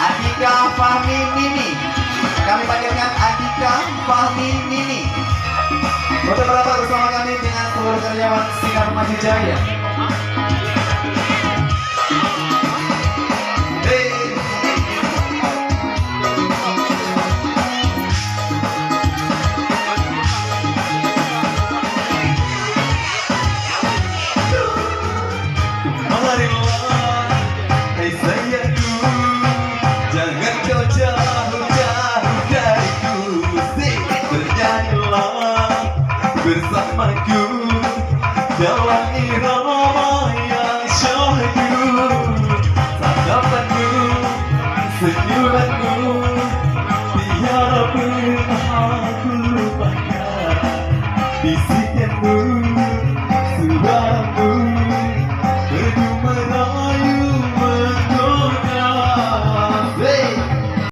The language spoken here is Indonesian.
Andika Fahmi Nini. Kami panggilkan Andika Fahmi Nini. Foto berapa bersama kami dengan seluruh karyawan Sinar Majijaya. Marilah, hai sayangku, jangan kau jauh-jauh dariku. Bernyanyilah bersamaku dalam irama yang syahdu. Tatapanmu, senyumanmu, tiada pernah aku lupakan. Di sini